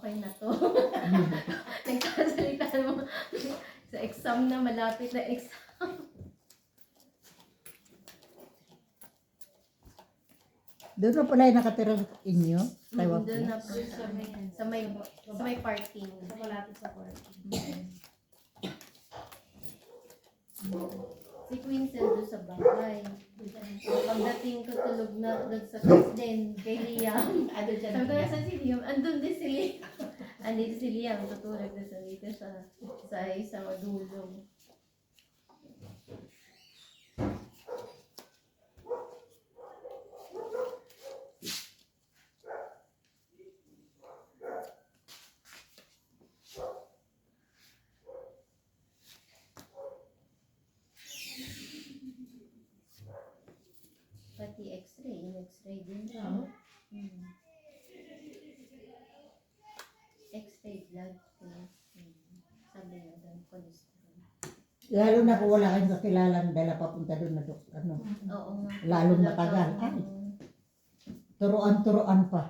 okay na to. Nagsasalita mo sa exam na, malapit na exam. Doon na pala yung nakatira sa inyo? Taiwan Doon na Plus? po sa may parking. Sa malapit sa parking. Si Queensel doon sa bahay. Pagdating ko tulog na doon sa class din, kay Liam. Ano dyan? Sabi ko, nasan si Liam? Andun din si Liam. Andito si Liam, tutulog na sa dito sa isang dulo. Pati x-ray, in-x-ray din. Oo. X-ray blood test. Sabi nga doon, cholesterol. Lalo na kung wala kayong kakilalang dala papunta doon na ano, Oo nga. lalong matagal. Ay, turuan pa.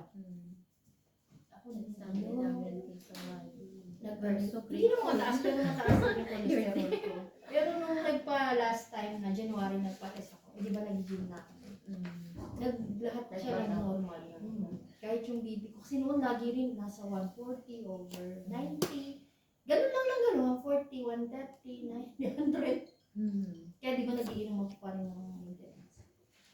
Ako Sabi namin kay Sawali. Hindi naman mataas, pero mataas din yung cholesterol ko. Pero nung last time na January nagpa-test ako, di ba nag-gym na ako? Lahat siya ng normal. Kahit yung baby ko, kasi noon lagi rin nasa 140 over 90. Ganun lang gano'n, 140, 130, 900. Kaya di ba nag-iinom ako pa rin ng maintenance?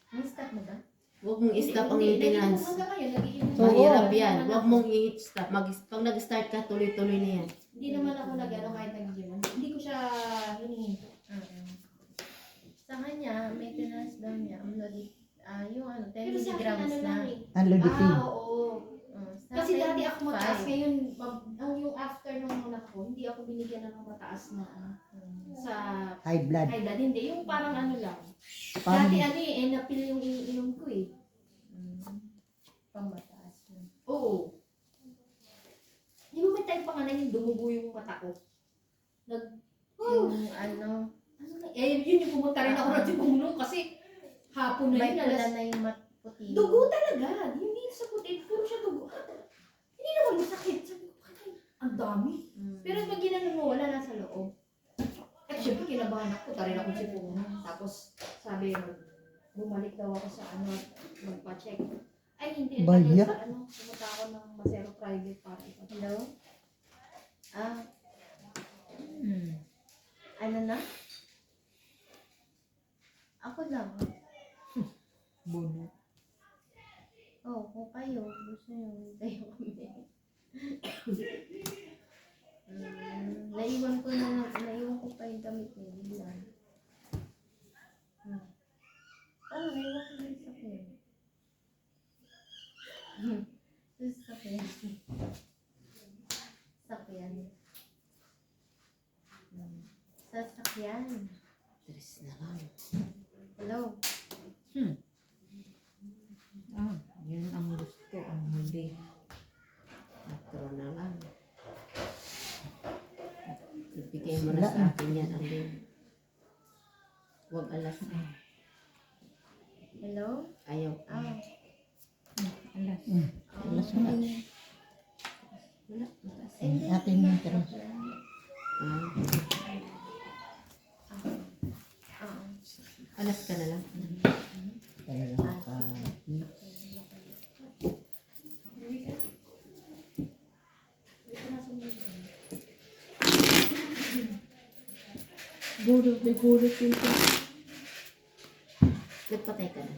Ni-stop mo ba? Huwag mong i-stop ang Hindi, maintenance. hanggang ngayon, nag-iinom Oo. Mahirap yan. Huwag mong i-stop. Pag nag-start ka, tuloy-tuloy na yan. Hindi naman ako nag-ano kahit nag-gym. Hindi ko siya hinihinto. Sa kanya, maintenance daw niya, yung 10 Pero sa akin, milligrams ano na. lang eh. Ang luditin. Oo. Sa Kasi akin, dati ako mataas, 5. ngayon, ang yung after nung anak ko, hindi ako binigyan ng mataas na sa High blood. high blood. Hindi, yung parang ano lang. Paano? Dati ano eh, Enapil yung iniinom ko eh. Pamataas na. Oo. Di ba may time pa nga na yung dumugo yung mata ko? Yung ano, Ano na, yun yung pumunta rin ako natin bumulong kasi hapon na may yun, pula alas. na yung puti. Dugo talaga. Hindi sa puti, puro siya dugo. Hindi naman masakit. Sabi ko, "Patay, ang dami." Pero pag ginano mo, wala na sa loob. At syempre, kinabahan ako. Tarin ako si Puno. Tapos, sabi, bumalik daw ako sa ano, magpa-check. Ay, hindi. Ang Baya? tagal sa ano, pumunta ako ng Masero Private para ipa-check. Hello? Ano na? Ako lang. Bono. Oh, kung kayo, gusto nyo, tayo kami. Naiwan ko pa yung damit niya, biglang. Paano, naiwan ko yung sakyan. Sakyan. Sakyan. Sasakyan. Tres na lang. Hello? Yun ang gusto. Ang huli. Patro na lang. Ibigay mo na sa akin yan, Alin. Huwag alas. Hello? Ayaw. Alas. Alas na. Wala. Mataas. Ating maintenance. Alas ka na lang. Talagang Gulot yun. Nagpatay ka na.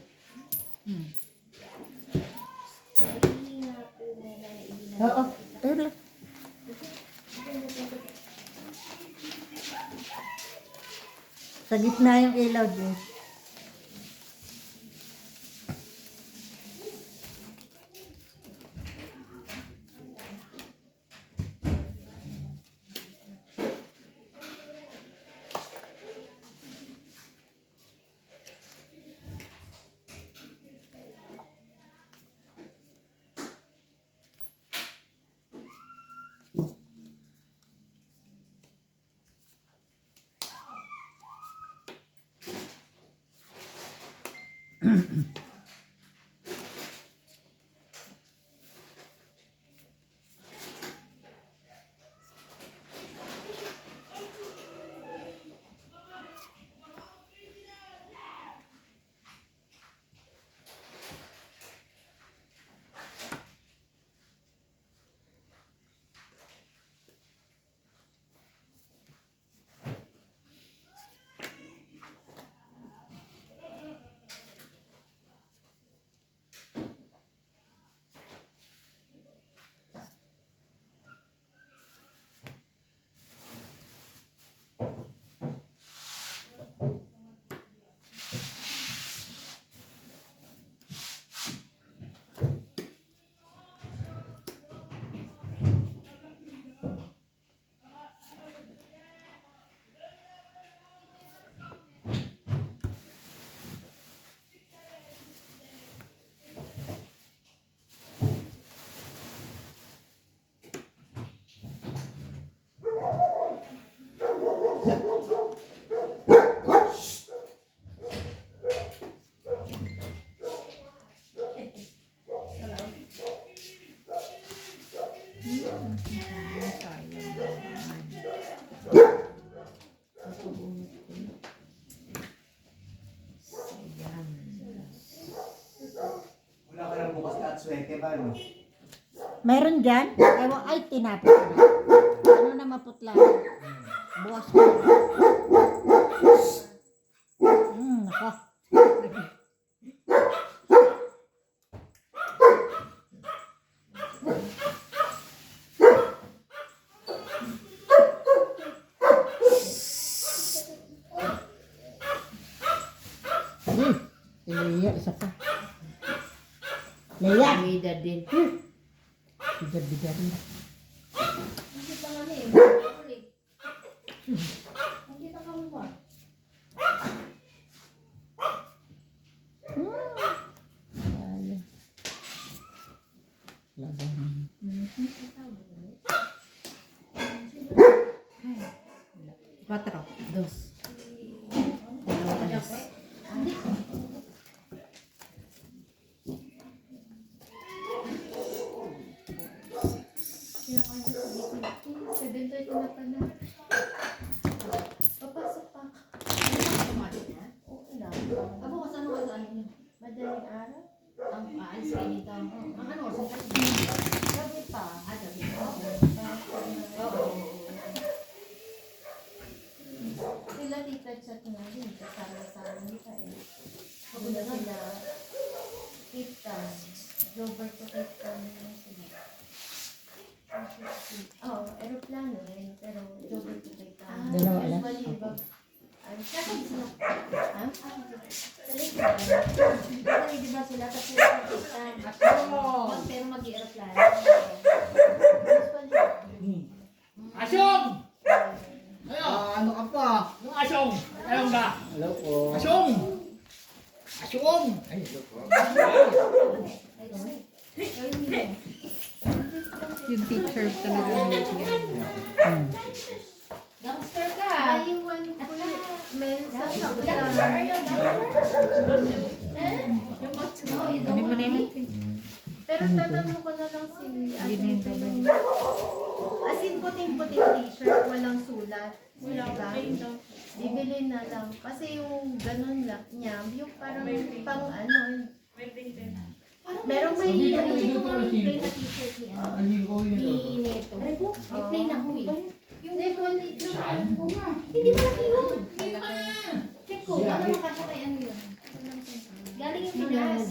Oo, tayo lang. Sa gitna yung ilaw din. Sayang naman. Kapag-unot ko. Ayan. Wala ka lang bukas at swerte ba, no? Meron dyan? Ewan, ay, tinapos na. Ano na maputla? Bukas ko. Nako. Leia, isa pa. Leia. Amida din. Bigar-bigar rin. Hindi pa nga eh. Ulit. Hindi pa ka mo. Ay. Laban. Patro. Dos. Dalawa alas. Seven thirty na pala. Papasok pa. Automatic na. Oo lang. Abo, kasano ka sa ano niyo? Madaling araw. Ang aalis kayo dito. Ang ano, sa Gabi pa. gabi. Oo. Sila tita chat na rin. Kasama-sama nila eh. Sila sila. Tita. Robert ko tita nila sila. Oo, aeroplano rin. Pero Robert ko tita. Dalawa alas. Usually, Kasi sila. ha? Sa lake na. Kasi di ba sila sa puro kapitan. Pero mag-i-aeroplano. Usually. Asyong! Ano ka pa? Yung asyong! Ayun ka! Hello po. Asyong! Asyong! Ay, hello po. Yung teacher talaga niya. Youngster ka. Naiwan ko yung mail sa sakla. Ano mo na yun? Pero tatanong ko na lang si Hindi na yun. as in puting-puting t-shirt, walang sulat. Wala ba? Bibili na lang. Kasi yung ganun lang niya, yung parang pang ano, merong may Yung mga plain na t-shirt ni ano. Ni Neto. May plain ako eh. yung default Saan? Hindi malaki yun. Check ko. Ano makasya kay ano yun? Galing yung Pinas.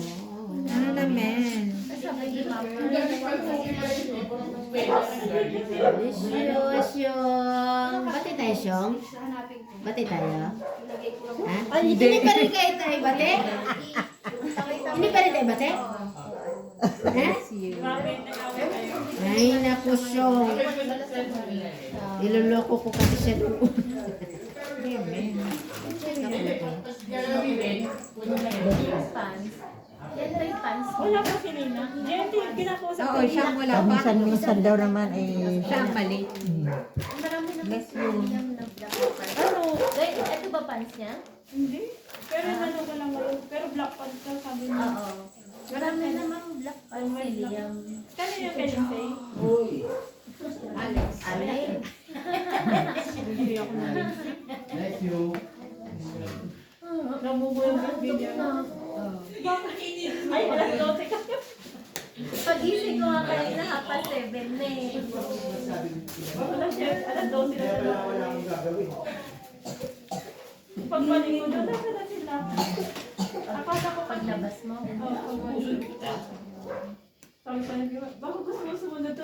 Ano naman? Kasabay ni Mama. Asyong. Bati tayo, Syong? Hanapin ko. Bati tayo? Ilagay ko lang. Ha? Hindi pa rin kayo tayo, bate? Hindi pa rin tayo, bate? Ha? Ay, naku, Syong. Niloloko ko kasi siya doon. Pants. Yan ba yung pants? Wala pa si Lina. Hindi, kinakusap Oo, siyang wala pa. Minsan daw naman eh. Siya ang mali. Marami na Bless kasi you. yung na-black pants. Ano? Wait, ito ba pants niya? Hindi. Pero ano ko lang wala. Pero black pants ka sabi mo. Oo. Marami namang black pants si Liam. Kano yung Kensei? Alex. Alay. Hindi ako na rin. Bless you. Nabubuhay ang video. Ay, alas 12 ka. Pag-isip ko nga kayo na hapa 7 na eh. Alas 12 na sila. Pagbalik ko doon, nasa na sila. Akala ko Paglabas mo. Sabi ko niya, baka gusto mo sumunod to.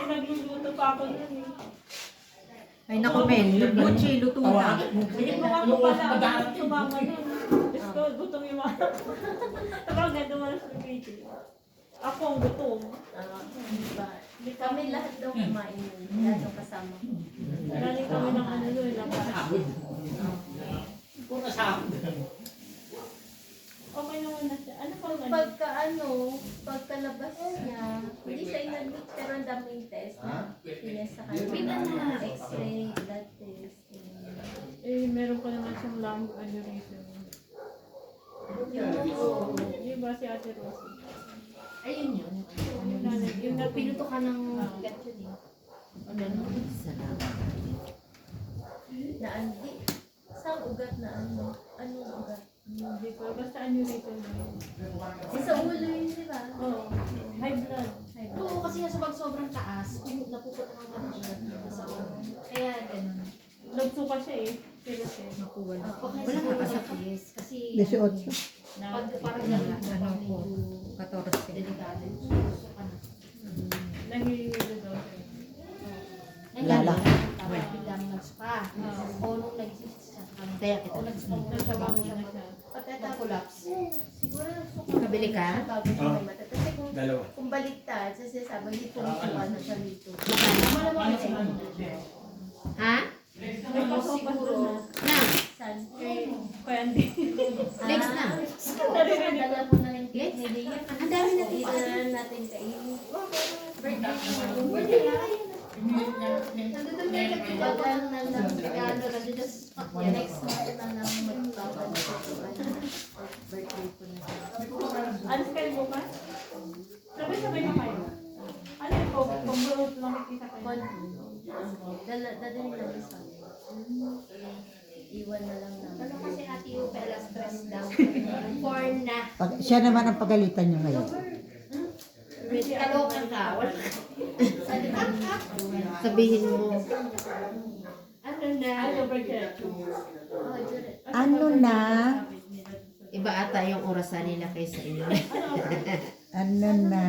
Nagluluto pa ako nun eh. Ay, naku, men. Gucci, luto na. Hindi ko nga po pala. Sumama nun. Diyos ko, gutom yung mga. Tapos nga dumalas sa Beijing. Ako ang gutom. Diba? Kami lahat daw kumain yun. Lahat daw kasama ko. Galing kami ng ano nun. Puro sa Okay naman na siya. Ano pa nga? Pagkalabas niya, hindi siya inadmit pero ang daming test na pinesa sa kanya. X-ray, blood test. Eh, meron pa naman siyang lung aneurysm. Yung Di ba si Ate Rosie? Ayun yun. Yung pinuto ka ng ugat yun eh. Ano no? Salamat. Na hindi. Saan ugat na ano? Anong ugat? Hindi ko. Basta ano rito na yun. Sa ulo yun, di ba? Oo. High blood. Oo, kasi nga sobrang taas, napupunta ka ng ugat sa ulo. Kaya ganun. Nagsuka siya eh. Pero siya. Okay, Wala siguro ka sa kasakit. case. Kasi 18. pag parang Wala, ganun, ano pag ko, medyo 14. delikado. Gusto ka na. Nangihilo daw siya. Lala. Tapos biglang nagsuka. O nung nagsisisa ka na. Kaya kita. O nagsuka Nagsabango na siya. nag-collapse. Siguro nagsuka. Kabili ka? Bago siya may mata. Kasi Dalawa. kung baliktad, sasabi, hindi pumisuka na siya dito. Malamang kasi Ha? May pasopas doon na. Na, Sunscreen. Kaya hindi. legs na. Dala mo na yung cake ni Leah. Ang dami na Dito na natin kainin. Birthday na. Nandun na yung kapibagan na ng regalo na just next month na lang magtapan ko. Birthday ko na. Alis kayo bukas? Sabay-sabay na kayo. Ano yung pag-brood lang nakikita kayo? Dadalhin lang sa iwan na lang namin. Ano kasi ate yung pala stress daw. For na. Siya naman ang pagalitan niyo ngayon. Kalokan ka. Wala. Sabihin mo. Ano na? Ano birthday? Oh, Juret. Ano na? Iba ata yung orasan nila kaysa inyo. Ano na?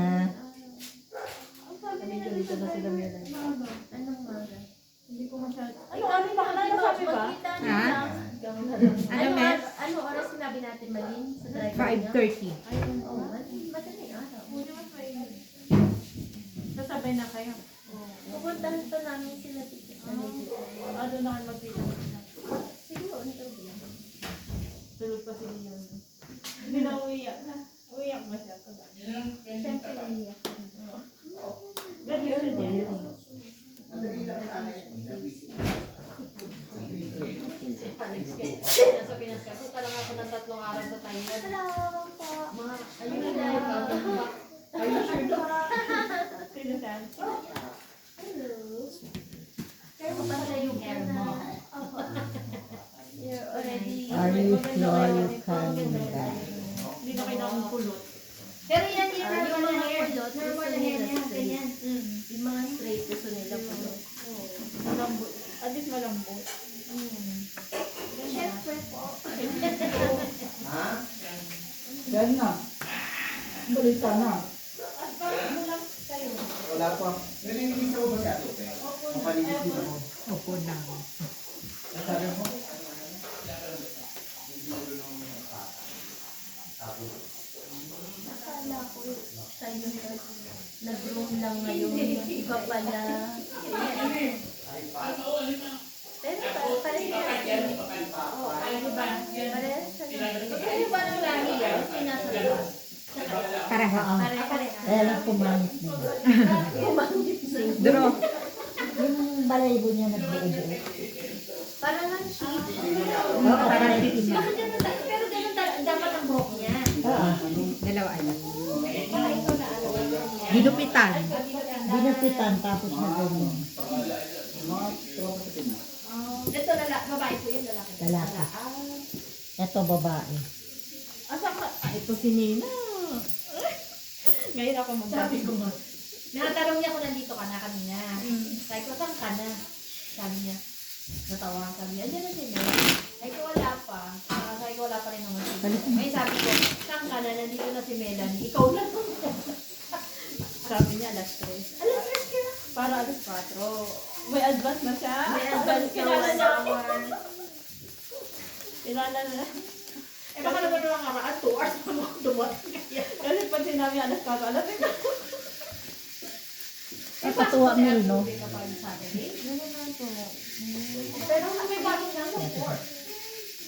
Anong maga? Hindi ko masyado. Ano ba? Ano sabi ba? Magkita na Ha? lang. Ano, Mel? Ano oras sinabi natin, Malin? Sa driver niya? 5:30. Ayun, oh, madaling araw. Sasabay na kayo. Pupuntahan pa namin sila dito sa Leyte. Ano na kayo magkita? Siguro, until din. Tulog pa si Leon. Hindi na uwiyak na. Uwiyak ba siya? Siyempre, naiyak. Ganda siya din. Nasa Pinas ka. Punta lang ako ng 3 araw sa Thailand. Hello po. Mga Ayun ayun na. na. Ayun sure daw. Sino siya? Hello. Kaya mo pala yung air mo. You're already... Are you sure you can do that? Hindi na kailangan pulot. Pero yan yung Yung normal na mga hair. kulot, Normal na gusto hair nila niya. straight. Ganyan. Yung mga straight, gusto nila kulot. Malambot. At least malambot. Siyempre po. Ha? Yan na. Balita na. Wala pa. Nalilinis ako ba si Ato? Mapalinis din ako. Opo na. Sabi mo? Akala ko sa'yo nag-room lang ngayon. Iba pala. Pero parehas Ano ba nang lagi yan? Pinasa labas. Pareha. Parehas. Kaya lang pumangit niya. Dro. Yung balayibo niya nagbuo-buo. Parang ang sheet. Oo, parang itim na. Bakit ganun pero ganun dapat ang buhok niya. Oo. Dalawa ayan. Baka ito na ano. Ginupitan. Binupitan tapos na ganyan. Ito babae po yun, lalaki. Lalaki. Ito babae. Asa ka? Ito si Nina. Ngayon ako magsabi ko nga. Nakatanong niya kung nandito ka na kanina. Sabi ko, saan ka na? Sabi niya. Natawa. Sabi niya, andyan na si Mel. Sabi ko, wala pa. Sabi ko, wala pa rin naman si Mel. Ngayon sabi ko, saan ka na? Nandito na si Melanie. Ikaw lang. Sabi niya alas 3. Alam mo, ka na. Para alas 4. May advance na siya. May advance na Kilala 1 niya ako. hour. Kilala na. Eh, baka naman naman karaan, 2 hours na ako dumating. Kasi pag sinabi alas 4, alas 5. Napatuwa mo rin, no? Pero may bagong na ako, 4.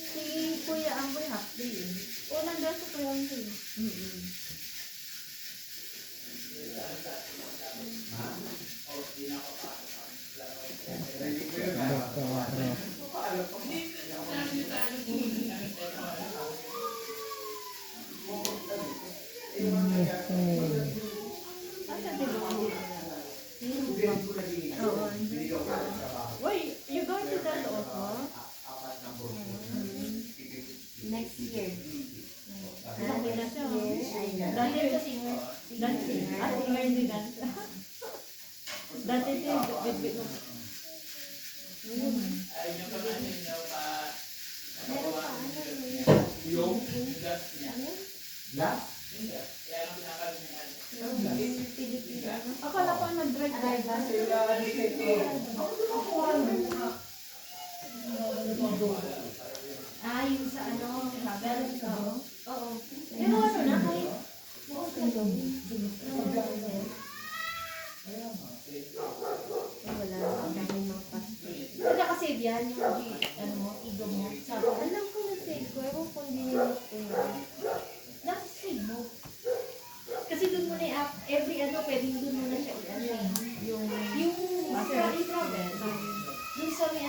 Si Kuya Amboy half day eh. O, nandun sa kayang day. Okay. singer ni dance. Dati ito yung bit-bit mo. Yung glass? Akala ko nag-drive Yung sa ano, travel ka. Oo. Pero ano na, kahit wala kasi yan, yung ego mo. Sabi, alam ko na save ko, ewan ko hindi nilip ko yun. Nasa save mo. Kasi doon mo na i-up, every pwedeng doon mo na siya yung sa travel. Doon sa may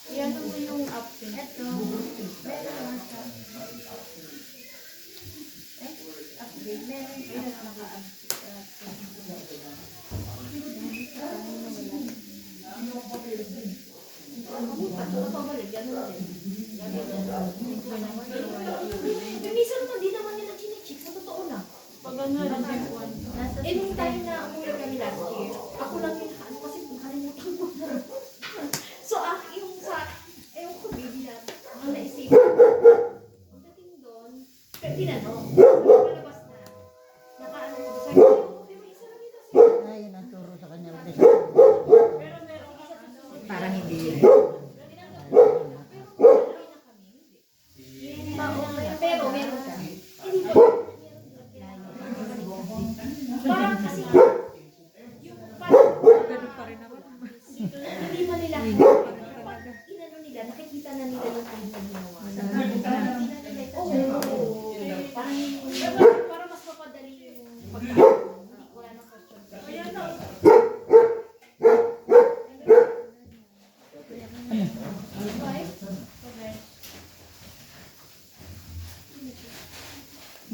yan mo yung update. Ito. Meron sa update. Meron siya minsan naman, di naman nila chine-check. Sa totoo na. Pag ano, nag-1. Nung time na umuwi kami last year, ako lang yung kasi nakalimutan ko na. So, yung sa, ewan ko, baby na, ang naisip. Pagdating doon, tinanong, palabas na, nakaano ko, sabi ko, may isa lang ito sa'yo. Ay, yun ang turo sa kanya. Pero meron ka sa susunod. Parang hindi. Pero meron ka. Hindi ba? Parang kasi, yung parang, hindi man nila, pag inano nila, nakikita na nila yung time na ginawa. Oo. Para mas mapadali yung pagkakas. Wala nang question. Ayan na.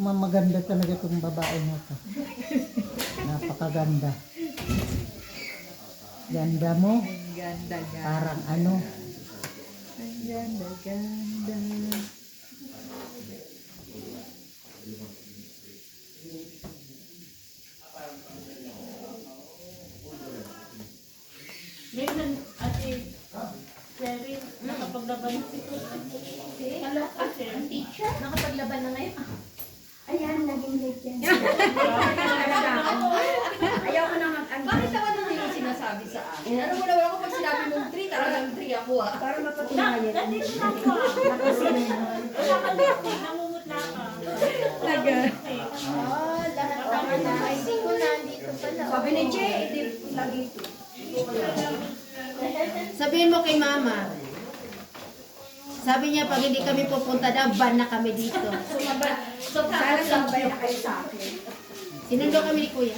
Maganda talaga itong babae na to. Napakaganda. Ganda mo. Ang ganda, ganda. Parang ano. Ang ganda, ganda. Ngayon, ate, Sherry, nakapaglaban si Hello, teacher? Nakapaglaban na ngayon. Ayan, naging late yan. Ayaw ko na mag-ano. Bakit naman naman yung sinasabi sa akin? Ano mo naman ako pag sinabi mong 3, talagang 3 ako Para mapatunayan. Nandito na ako ah. Wala ka lipstick, namumutla ka. Taga. Lahat ako na. Ay, hindi ko nandito pala. Sabi ni Che, lagi. Sabihin mo kay mama. Sabi niya, pag hindi kami pupunta daw, ban na kami dito. So, Sana tapos sabay na kayo sa akin. Sinundo kami ni Kuya.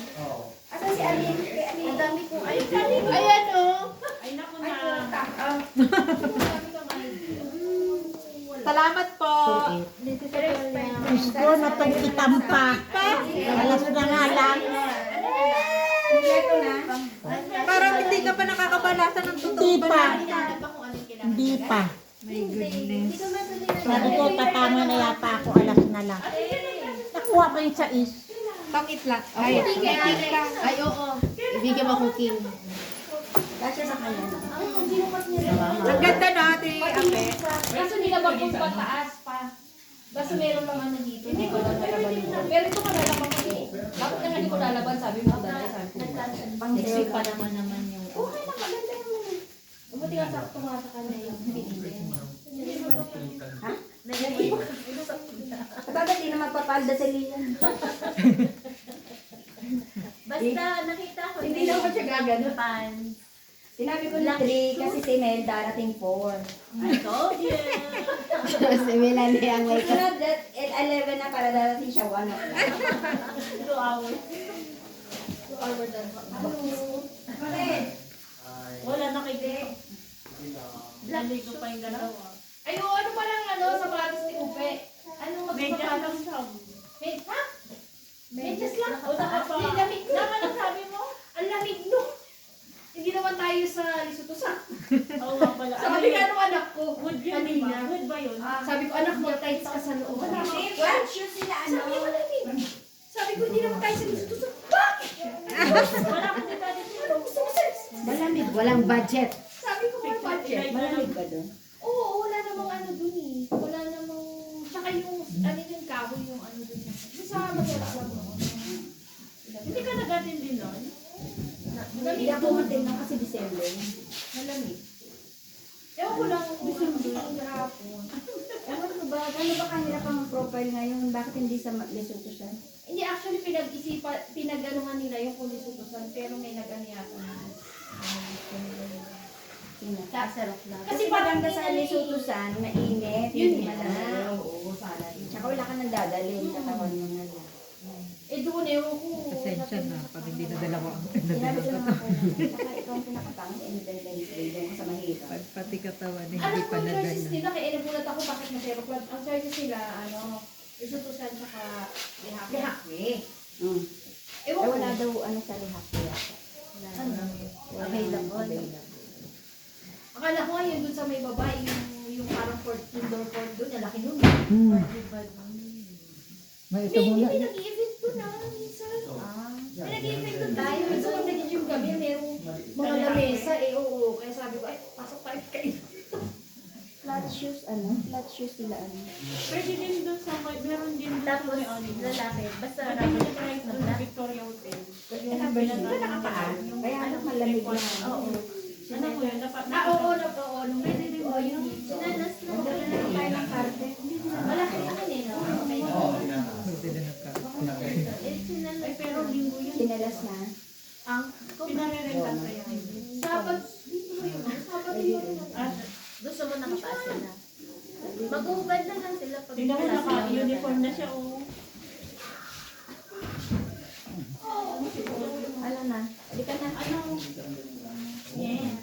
Asan si Alin? Ang dami kong, ayun, Alin. Ayan, oh. Ay, naku na. Salamat po. Diyos ko, natong itampa. Alas na nga lang. Kompleto na. Parang hindi ka pa nakakabalasan ng Hindi totoo pa. Hinahanap ako kung anong kailangan. Hindi pa. My goodness. Sabi ko, tatama na yata ako. Alas na lang. Nakuha ko yung sais. Pangit lang. Ay, Ay, oo. Ibigyan mo cooking. Kasya sa kanya. Ay, hindi naman niya. ang ganda na, ate. Ape. Kaso hindi naman po pataas pa. Basta meron lang ano dito. Hindi ko lalaban. Pero ito ka lalaban ko eh. Bakit na hindi ko lalaban? Sabi mo dati. Sabi ko. Next week pa naman yung... Okay na, maganda yung mga. Buti nga sakto nga sa kanya yung pinili. Ha? Bakit di na magpapalda sa Lian? Basta nakita ko Hindi naman siya gagano. pants. Sinabi ko na 3 kasi si Mel darating 4. I told you. Si Melanie ang may sunod at 11 na para darating siya 1 o'clock. 2 hours. Bakit? Wala nakikita. Naligo pa yung dalawa. Ay, oo, ano palang sapatos ni Upe? Ano Medyo magsapatos? lang sabi. Ha? Medyas lang? O naka pa. Ang lamig no? Naman ang sabi mo? Ang lamig no? Hindi naman tayo sa Lisutusa. Oo nga pala. Sabi ka nung anak ko, Good yun, di ba? kanina. Good ba yun? Sabi ko, anak mo, tights ka sa loob. Well, sure sila Sabi ko, malamig. Sabi ko, hindi naman tayo sa Lisutusa. Walang budget. Sabi ko, may budget. Malamig ba doon? Oo, wala namang ano dun eh. Wala namang, tsaka yung, ano yung kahoy yung ano dun. Yung sa masarap lang noon. Hindi ka nag-attend din nun? Hindi ako matin na kasi December. Malamig. Ewan ko lang kung ang gahapon. Ewan ko ba, ano ba kahirap ang profile ngayon? Bakit hindi sa Lesotho siya? Hindi, actually, pinag-anuhan nila yung kulisutusan, pero may nag-ano yata na. Kasarap na. Kasi maganda sa Lesotho San, mainit. Yun hindi nga. malamig. Oo, sana yun. Tsaka wala ka nang dadalhin, katawan mo na lang. Eh, doon ewan ko. Pasensya na, pag hindi na dalawa ang Sinabi ko naman po na, tsaka ikaw ang pinakatangos sa Independence Day, doon ka sa mahirap. Pag pati katawan, hindi Alam pa ko yung choices nadala. nila, kaya nagulat ako bakit masarap. Ang choices nila, ano, isutusan tsaka lihak. Lihakwe. Mm. Ewan Eh, ko. wala daw ano sa lihak yata. Ano? Available. Akala ko nga yun dun sa may babae, yung parang indoor court doon, nalaki nun. Hmm. Diba? May ito muna. May nag-event doon na, minsan. May nag-event doon tayo. Minsan kung nag-gym kami, merong mga lamesa eh, oo. Kaya sabi ko, ay, pasok tayo kayo. Flat shoes, ano? Flat shoes sila, ano? Pwede din doon sa meron din doon Tapos, sa may ano. lalaki, basta Pwede mo na-try doon sa Victoria Hotel. Yung version, di ba nakapaan? Kaya ano, malamig lang. Oo. Ano ko yun? Dapat Oo, oo. Pwede din po yun. Sinanas na. Magdala na lang tayo ng karte. Malaki naman eh, no? Okay. Oo, tinatas. Pwede na nagka. Eh, sinanas. Ay, pero linggo yun. Sinalas na. Ang Pinare-rentan kaya yun. Sabat, dito mo yun. Sabat yun. At Gusto mo nakataas sila. Mag-ubad na lang sila pag tingnan mo, naka-uniform na siya, oh. Ano na? Hindi ka na. Ano? Yes.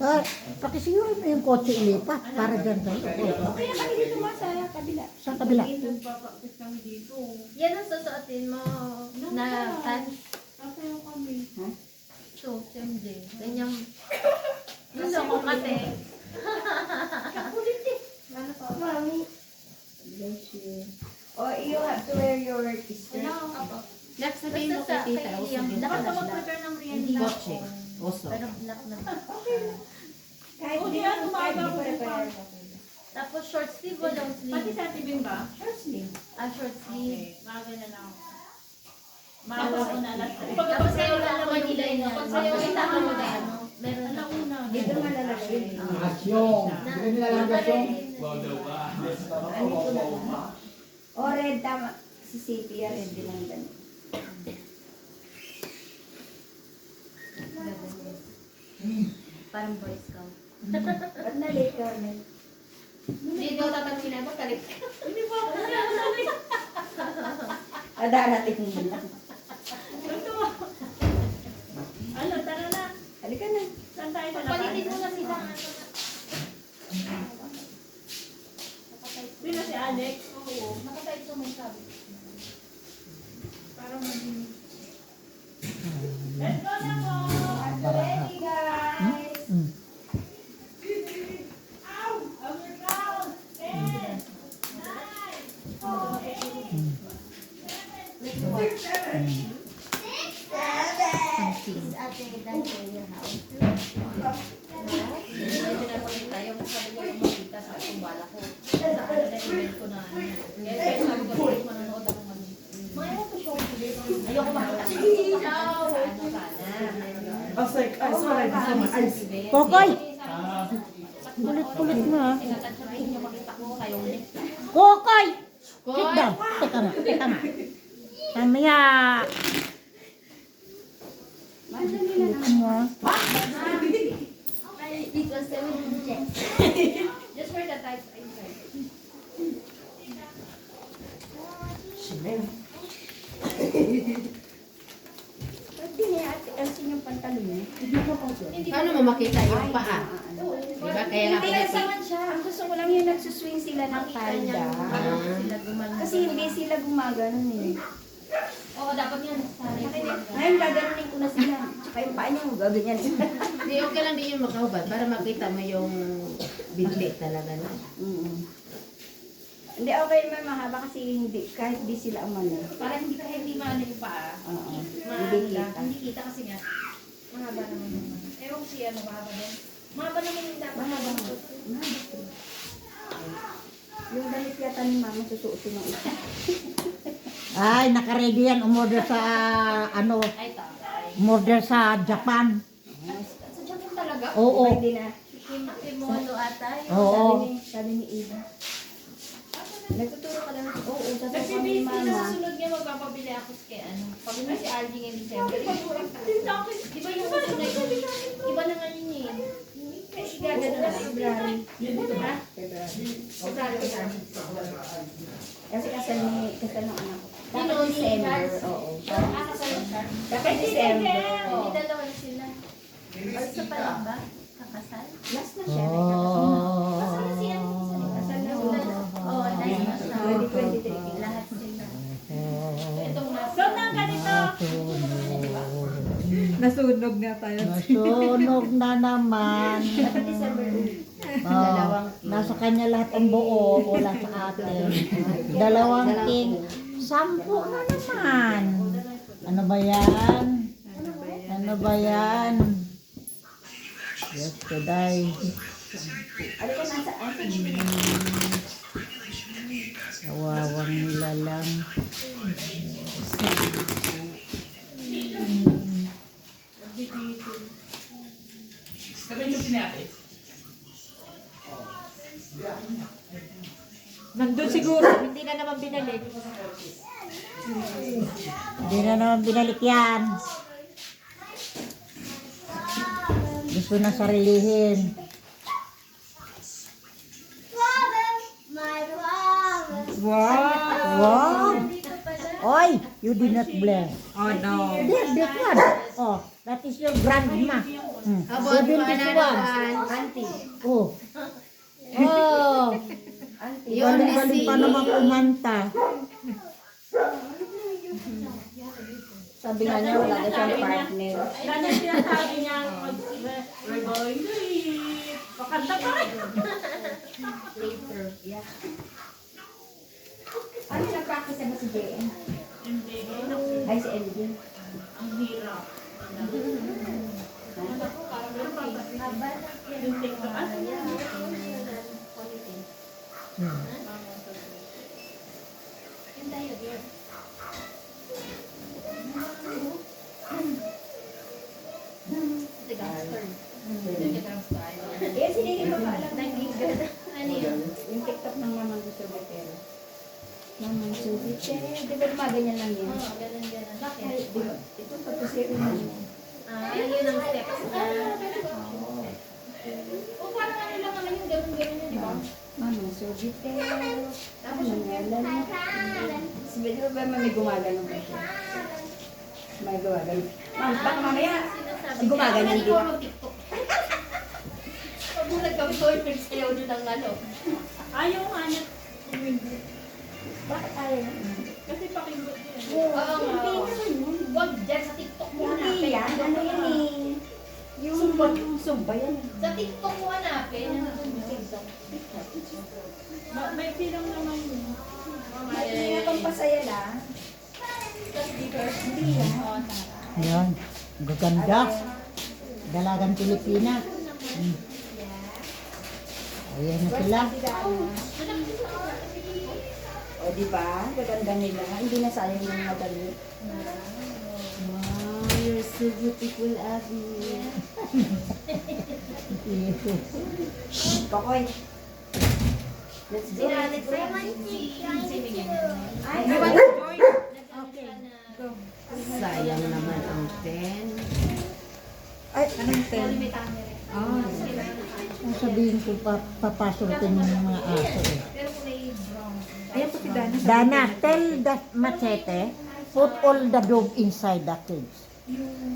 Pakisiguro mo yung kotse ilipat para dyan tayo. Kaya kami dito mga sa kabila. Sa kabila. Nagpa-practice kami dito. yan ang susuotin mo na pants. Kasayaw kami. So, MJ. Ganyang gusto ko kasi. Kapulit eh. Lalo pa. Mami. Bless you. Oh, you have to wear your skirt. Apo. Black sabihin mo kay tita, Basta o sa sabihin dapat ko ka mag-prepare ng Rihanna. Kotse. Oso. Pero black na. Kahit Oh, di di, ano, ako kahit di maaga ko ko repair. Tapos short sleeve o long Pati sleeve? sa tibing ba? Short sleeve. Short sleeve. Okay, maaga na lang. Maaga ko na alas 3. Tapos sayo lang naman nila yun. Pag sayo, kita mo na ano. Meron na. Alauna. Dito malalagay. Asyong. Hindi nila lang asyong. Ano ko na? O, red tama. Si CP, red din ang ganun. Parang boy scout. Ba't na-late ka, Ornel? Hindi daw tatanungin na, balik. Hindi pa ako Darating mo lang. Ano, tara na. Halika na. Saan tayo sa Palitin mo labas? na sila. Di na si Alex. Oo, nakatay sa may sabi. Parang maging... Let's go na po! Ready, guys! Ow! Our count! 10! 9! Next one. Is ate Dante your house? Medyo napakita yung sabi niya yung makita sa kumbala ko. Sa ano na event ko na ano. Kaya sabi ko, "Please, manonood ako mag mga ewan ko show today. Ayoko makita sa ano sana. Kokoy! Kulit-kulit mo ha. Sasabihin niyo makita ko kayong next. Kokoy! Sit down. Teka nga, teka nga. Mamaya. Kulit mo ha. It was 7 checks. Just for the types I tried. Ba't di niya ate Elsie yung pantalon niya? Paano mo makita yung paa? Diba? Kaya nga Hindi, pinag- naman siya. Ang gusto ko lang yung nagsuswing sila ng palda. Sila gumanon. Kasi hindi sila gumaganon eh. Oo, dapat nga nasanay sila. Ngayon, gaganunin ko na sila. Tsaka yung paa niya, gaganyan sila. Hindi, okay lang din yung makahubad para makita mo yung bidli talaga na. Hindi, okay naman mahaba kasi hindi, kahit di sila umano. Para hindi maano yung paa. Oo. Maano Hindi lang. kita. Hindi kita kasi nga. Mahaba naman yung ano. Ewan ko siya, mahaba din. Mahaba naman yung dapat. Yung damit yata ni mama susuotin ng isa. Ay, nakaready yan. Umorder sa, Ay, taray. umorder sa Japan. Sa Japan talaga? Oo. Pwede na. Kimono ata yun. Oo. Sabi ni Eva. Nagtuturo ka lang. Oo, sasabihin ni Nagbibigay mama. na susunod niya magpapabili ako kay ano. Pag may si Algie ngayong December. Di ba yung gusto na yun? Iba na nga yun eh. Kasi gagano na February. Ha? February. Kasi kasal ng anak ko. Dapat Sino? Si December. Charles? Oo. Kasal siya. Dapat December. May Oo. dalawa na sila. Also pa lang ba? Kakasal? Last na siya. Oh. Kasal na siya. Kasal na Oo, siya. last na siya. 2023. Lahat sila. Itong nasa. So, nang ganito. Nasunog nga tayo. Nasunog na naman. Dapat December ulit. Oh, nasa kanya lahat ang buo, wala sa atin. Dalawang king, 10 na naman. Ano ba yan? Ano ba yan? Yesterday. Ano ka nasa atin? Kawawang nila lang. Sabi niyo sinati. Nandun siguro, hindi na naman binalik. Hindi na naman binalik yan. Gusto na sarilihin. Wow! Wow! Oy, you did not bless. Oh no. There, that one. Oh, that is your grandma. Hmm. Abot pa 71. na naman. Auntie. Oh. Oh. Auntie. Galing pa naman kumanta. Sabi nga niya, wala na siyang partner. Yan ang sinasabi niya, we're going to eat. Pakanta pa rin. Later. Yeah. Ano nag-practice na ba si JM? Hindi. Ay, si MJ. Ang hirap. Yung TikTok. Ah, Eh, sinigil mo ba alam na Ano yun? yung TikTok ng Mamang Subitero? Mamang Subitero. Di ba gumaganyan lang yun? Oo, ganun. Bakit? Ay, di ba? Ito pagpusiro na yun. Yun ang steps niya. O parang ano lang naman yung ganun-ganun yun, di ba? Mamang Subitero. Tapos yung ngalan. Sabi, di ba may gumaganon pa siya? May gumaganon. Ma'am, baka mamaya Sinasabi gumaganon Hindi din. ko mag-tiktok. Pag nagkami ko, nagsayaw din ng ano. ayaw nga niya. Bakit ayaw? Kasi pakindot yan. Oo nga. Hindi naman yun. Wag dyan sa TikTok mo Hindi hanapin. yan. Ano yan eh? Yung sumba yan. Sa TikTok mo hanapin. TikTok. May silang naman yun. Hindi nga pampasaya lang. Hindi yan. Ayan. Gaganda. Dalagang Pilipina. Hmm. Ayan na sila. O, di ba? Gaganda nila. Hindi na sayang yung madali. Wow, you're so beautiful, Abby. Kokoy. Let's go. Alex si Miguel. Ay, Sayang naman ang 10. Ay, Anong 10? May camera. Ah, ang sabihin ko, papasok din yung mga aso eh. Pero kung may brown. ayan po si Dana. Dana, tell that machete, put all the dog inside the cage.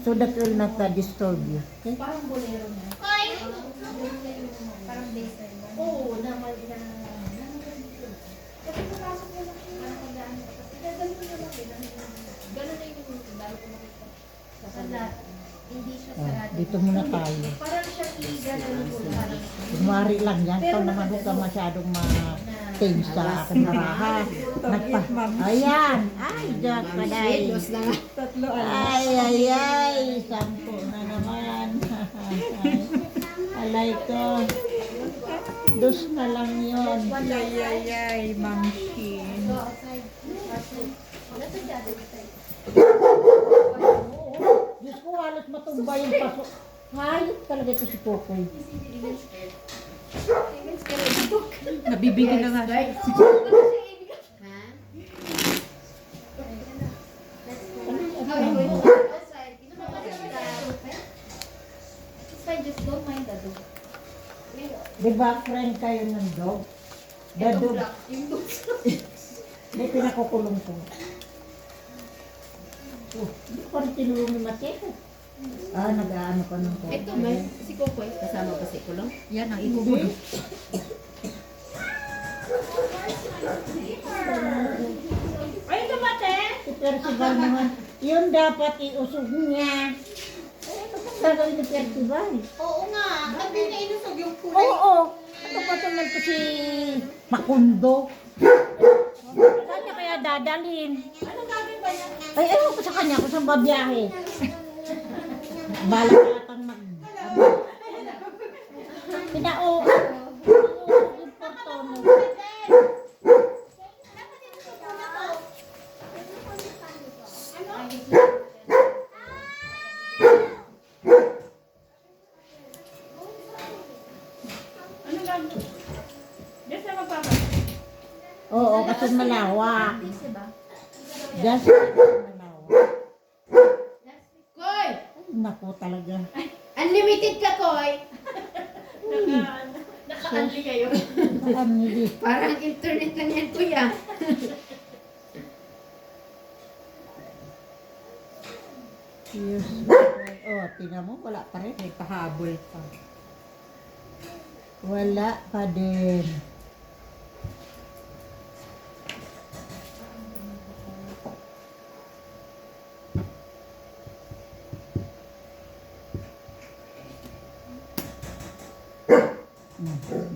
So that will not disturb you. Okay? Parang bolero na. Parang baser ba? Oo, naman na. Kasi papasok mo lang siya. Parang pagdaan mo. Kasi ganun na lang eh. Ganun na yung dalo ko makita. Wala. Hindi siya Oh, sarado. dito muna tayo. Parang siya i-ganun po. Parang Kunwari lang yan, pag naman huwag ka masyadong ma-tame sa aking marahan. Ayan! Ay, Diyos paday! Tatlo Ay, ay, ay! 10 na naman. alay ko. Dos na lang yun. Yay, Mamshin. Go outside. That's the other side. Diyos ko, halos matumba yung paso. Hayop talaga ito si Kokoy. Nabibigyan na nga siya. Ha? Okay, we will go outside. You know what? It's fine, just don't mind the dog. Di ba friend kayo ng dog? The Itong dog. black, yung dog. May pinakukulong ko. Oh, hindi ko rin tinulong ni Mateo. Nag-aano pa ng ko. Ito, may si Kokoy. Kasama ba si Kulong? Yan ang Hindi. ikukulong. Ay, kamate! Si Percival naman. Yun dapat iusog niya. Ano bang gagawin ni Percival? Oo nga. Sabi niya inusog yung Oo. Ano ba naman to si Makundo? Saan niya kaya dadalhin? Anong gagawin ba niya? Ay, ewan ko sa kanya kung saan babiyahe. Bala yatang Pinao. Yung portono. Anong gagawin? Just na magpapa. Oo, kasi malawak. Diba? Just malawak. Koy! Ay, naku talaga. Unlimited ka, Koy! Naka-unli kayo. Hindi. Parang internet lang yan, Kuya. Yes. Oh, tingnan mo, wala pa rin. May pahabol pa. Wala pa din.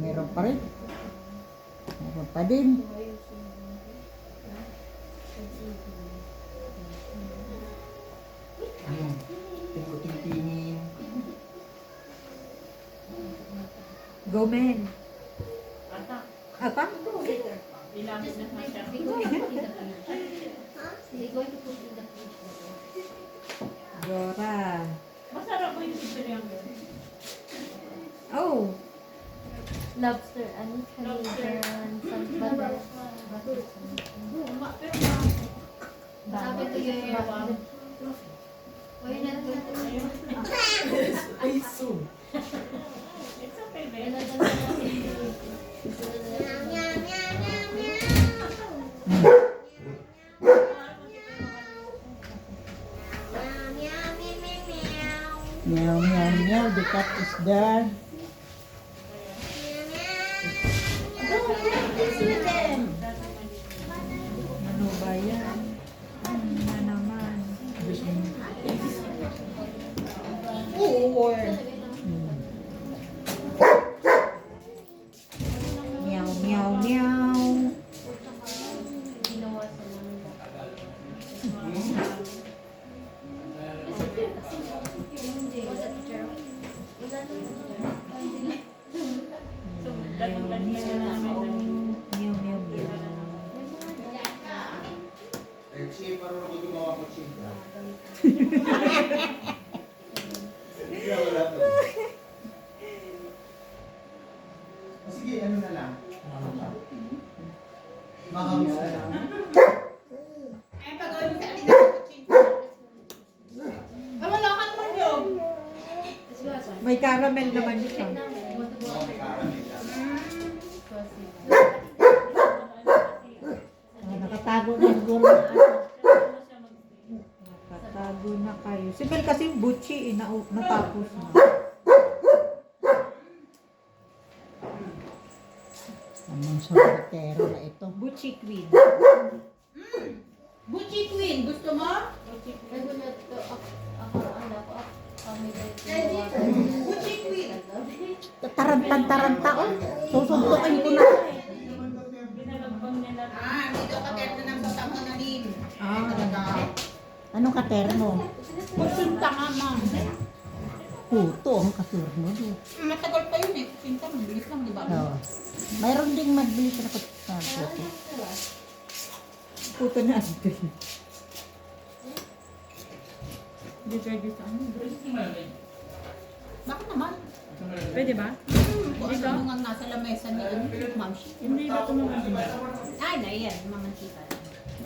Meron pa rin. Meron pa din. Tingko-tingtingin. Go, men. Ata, Apa? ilamit na siya. They going to put in the fridge. They going to put in the fridge. Dora. Masarap po yung sisiriyang yun. Oh. Lobster, ano? Lobster. Some butter. Sabi to you, why not going to Ay, so. It's okay, babe. Meow, meow, meow. The cat is there. Ano ba yan? Ano na naman? Meow, meow, meow. ginawa sa mga So, dagulan niya na namin. Meow, meow, meow. Eh, Chi, parang ako gumawa ko, Chi. Hindi, wala to. Sige, ano na lang. Makawis na lang. May caramel naman siya. Oo, may caramel lang. Nakatago na siguro. Nakatago na kayo. Si Mel kasi butchi, natapos na. Anong sortero na ito? Butchi queen. Buchi Queen, gusto mo? Buchi Queen. Tarantang-taranta oh. Susuntukin ko na. Binalagbang nila. Dito ka kerto ng sotang na rin. Ah, Anong katerno? Pusunta nga, ma'am. puto ang kasurno. Matagal pa yun eh. Pinta, mabilis lang, di ba? Oo. Mayroon ding magbili ka na puto. Puto na ito. Hindi pwede sa ano. Bakit naman? Pwede ba? Kung ano nga nasa lamesa ni Ma'am Shi. Hindi ba ito mga Ay, naiyan. Mamantika.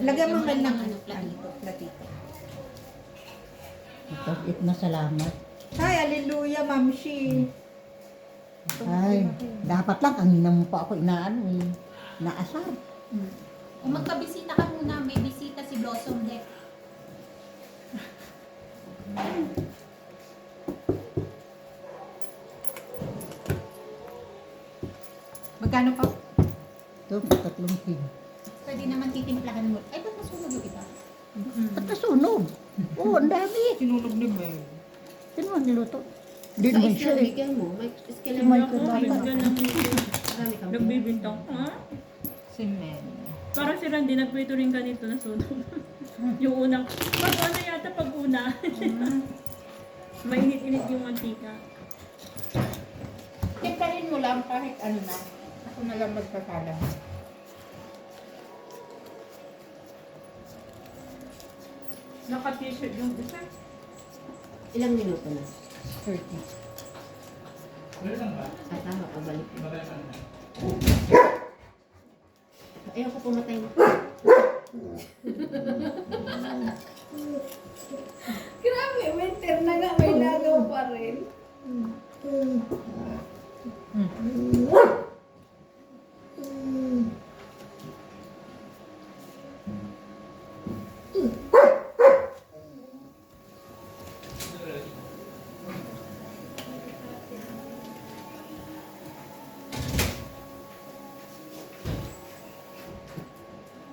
Lagyan mo man ng ano, platito. platito. Ito, na salamat. Ay, hallelujah, Mamshi. Ay, dapat lang, kanina mo pa ako inaano eh. Naasar. Kung magpabisita ka muna, may bisita si Blossom Deck. Magkano pa? Ito, 3 kilo. Pwede naman titimplahan mo. Ay, ba't nasunog yung iba? At nasunog. Oo, ang dami. Sinunog ni May. Sino ang niluto? Hindi naman siya eh. Bigyan mo. May Si skill Michael Ako, Bata. bigyan ng Marami kang nagbibintang. Ha? Si Men. Parang si Randy, nagprito rin ganito na sunog. Yung unang, pag ano yata pag una. Mainit-init yung mantika. Timplahin mo lang kahit ano na. Ako na lang magpasala. Naka-t-shirt yung isa. Ilang minuto na? 30. Ah, tama. Pabalik. Ayaw ko pumatay na. Grabe, winter na nga. May lagaw pa rin.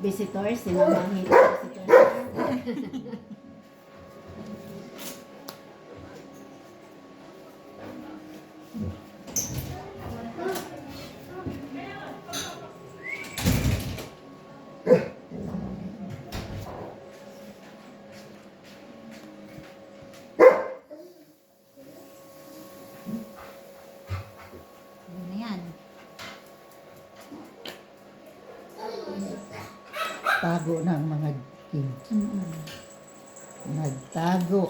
Visitors, sinamahin visitors. Ano na yan? Tago na ang mga king. Nagtago.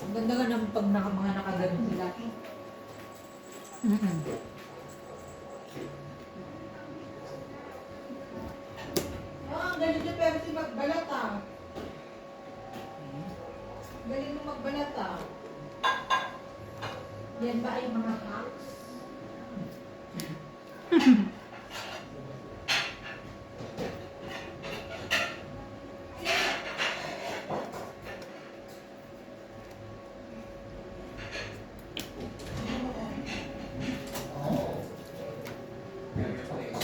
Ang ganda nga ng pag mga nakaganon sila. Ganito pero si magbalat ah. Galing mo magbalat ah. Yan ba ay mga hacks?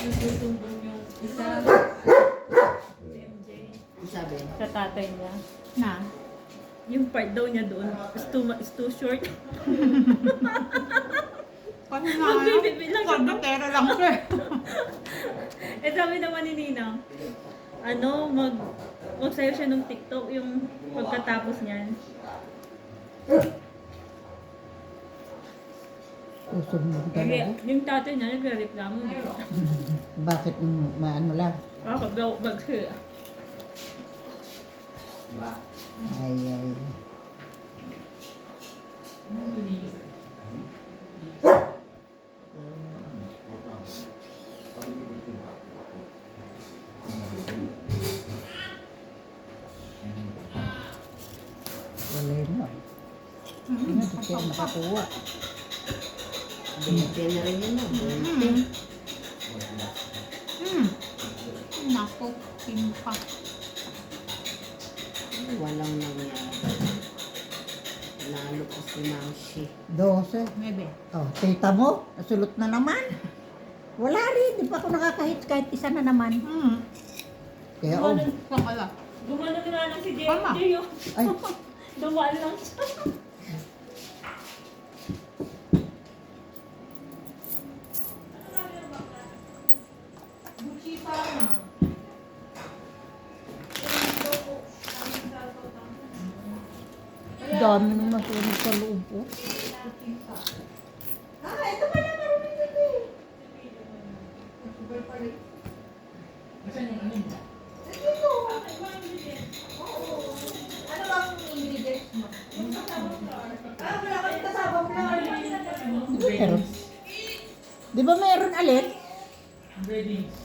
Nagsusumbong yung isa. MJ. Ang sabi? Sa tatay niya. Na? Yung part daw niya doon is too short. Paano nga? Magbibibi lang siya. Pero lang siya. Eh sabi naman ni Ninang, magsayo siya ng TikTok yung pagkatapos niyan. Usog mo Kasi talaga. yung tatay niya nagre-reklamo. Bakit maano lang? Bagsiya. Ay, ay. Wala yun na. Hindi na siya nakakuha. Yan na rin yun na. Nako, timpa. Walang nangyari. Nalo ko si Mamshi. 12. Maybe. Oh, tita mo, nasulot na naman. Wala rin, di pa ako nakakahit kahit isa na naman. Kaya oh, Pangala. Gumano nga lang si Tama. JJ yun. ay, Dumaan lang siya. dami nung nasunog sa loob po. Nasaan yung ano? Meron. Di ba meron alit? Ingredients.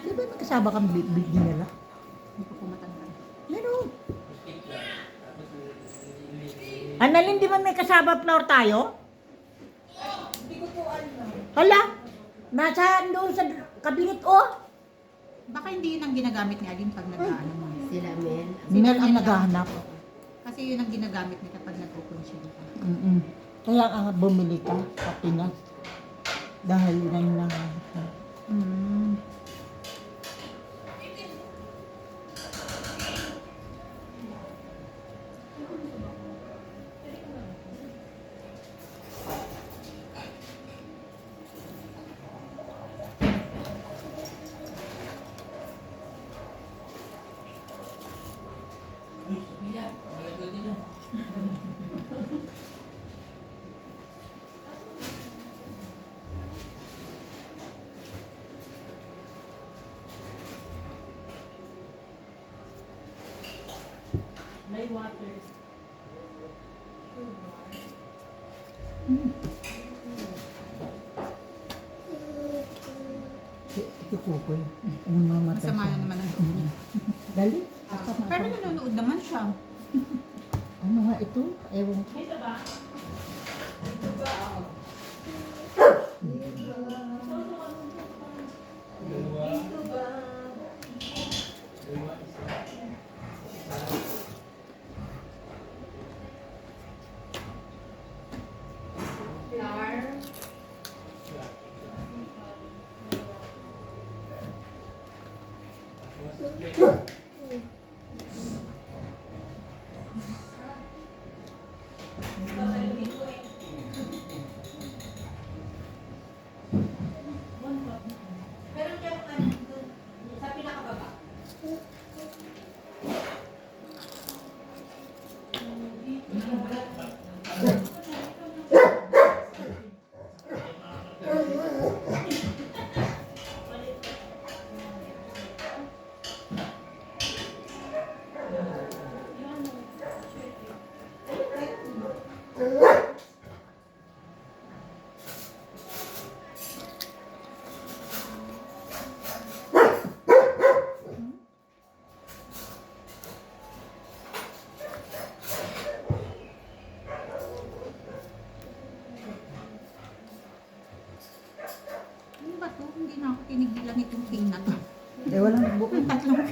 Di ba may kasama kang big nila? Hindi ko matanda. Meron. Annalyn, di ba may kasama flour tayo? Hindi ko po alam. Hala, nasa doon sa kabinet oh. Baka hindi yun ang ginagamit ni Aline pag nag-ano mo. Sila men. Mel ang naghahanap. Kasi yun ang ginagamit nila pag nagkukonsume ka. Kaya nga bumili ka sa Pinas. Dahil yun ang nanghahanap ka. May water. Ito kukoy. Ang mamatay. Masama na naman ang loob niya. Dali. Pero nanonood naman siya. Ano nga ito? Ewan ko. Ito ba? Ano ba to? Hindi na ako tinigilan itong king na to. Eh, walang nagbuko. Yung tatlong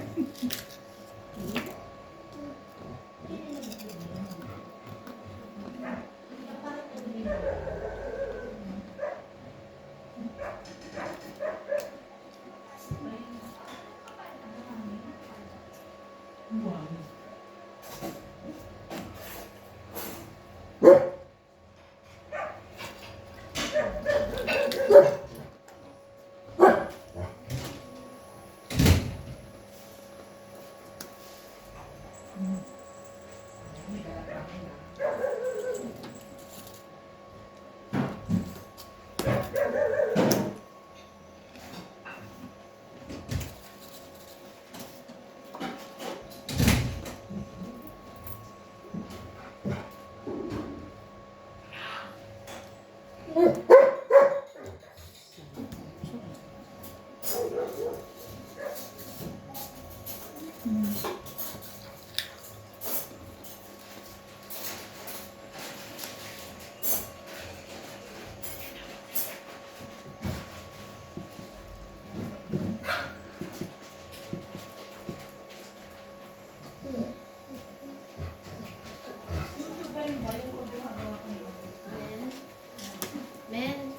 Men,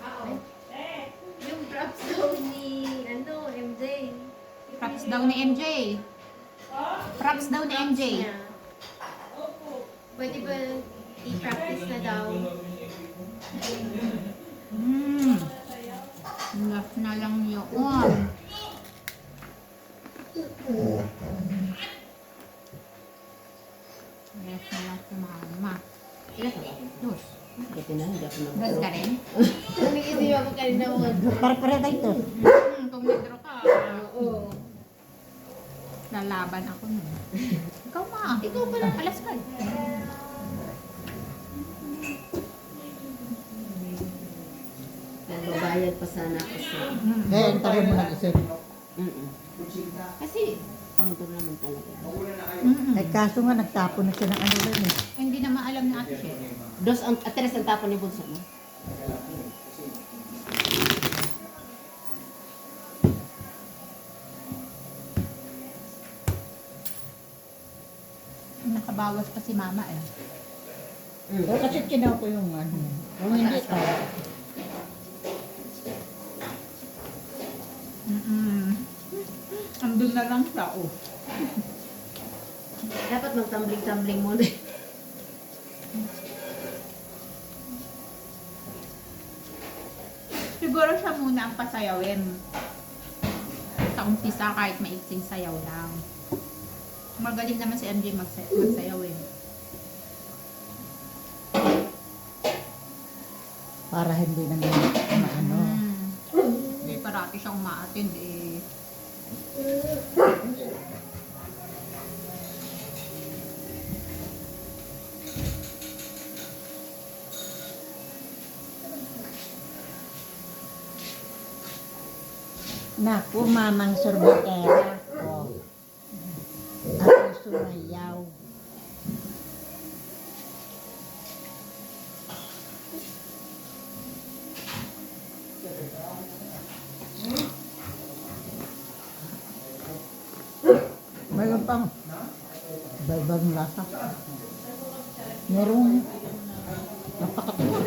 yung props daw ni, MJ. props daw ni MJ. Props daw ni MJ. Niya. Pwede ba i-practice na daw? Enough na lang yun. Yes na lang si mama. Ilan ka ba? Dos. Buti na, hindi ako Dos nag-draw. ka rin? Nangiisip ako kanina mga Pare-pare tayo ito. Kung nagdro ka, Oo. lalaban ako nun. Ikaw ma. Ikaw pala. Alas ka. Nagbabayad pa sana ako sa... Kaya ang tagal mo nag-isip. Mm-mm. Kasi, pang-tour naman talaga. Ay kaso nga nagtapon na siya ng ano rin eh. Hindi na maalam ni Ate Shell. Dos, ang atres ang tapon ni Bunso mo. Nakabawas pa si mama eh. O kasi kinaw ko yung ano. Kung hindi ka. Andun na lang siya, oh. Dapat mag-tumbling-tumbling muna. Siguro siya muna ang pasayawin. Sa umpisa kahit maiksing sayaw lang. Magaling naman si MJ magsayaw eh. Para hindi naman ano. Hindi parati siyang ma-attend eh. Naku, mamang sorbetera ko. Ako sumayaw. Mayroon pang balbang lasa. Merong napakatawa.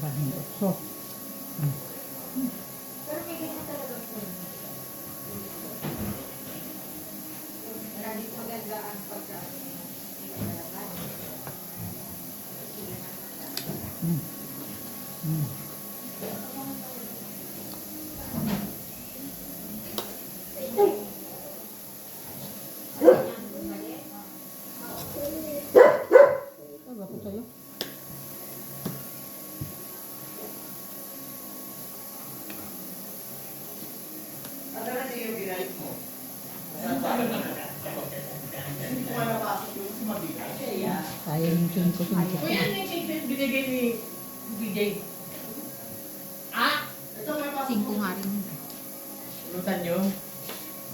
Bahing utso. Sabi ko sa'yo. Sayang yung 5. Uy, ano yung binigay ni DJ? Ah? 5 nga rin yun. Lutan nyo?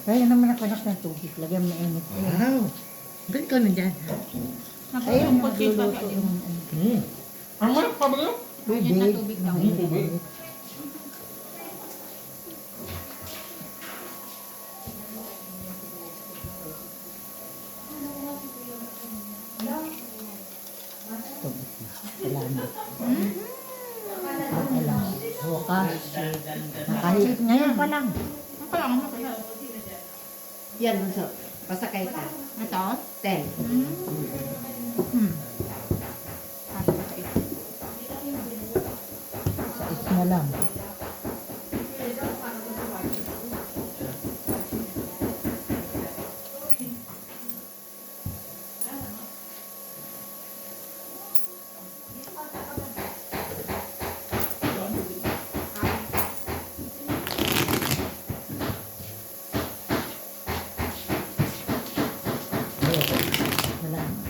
Kaya naman ako anak ng tubig. Lagyan mo init. Wow. Ba't ka na dyan? Ayun, Nagpapungkot kay Papa nagluluto din. ng ano. Ang mga pabalo? Ganyan na tubig daw. Tubig. Tubig na. Salamat. Salamat. Bukas. Nakahit. Ngayon pa lang. Ang kailangan mo kaya. Yan, Bunso. Pasakay ka. Ito? 10. Sais na lang. Salamat.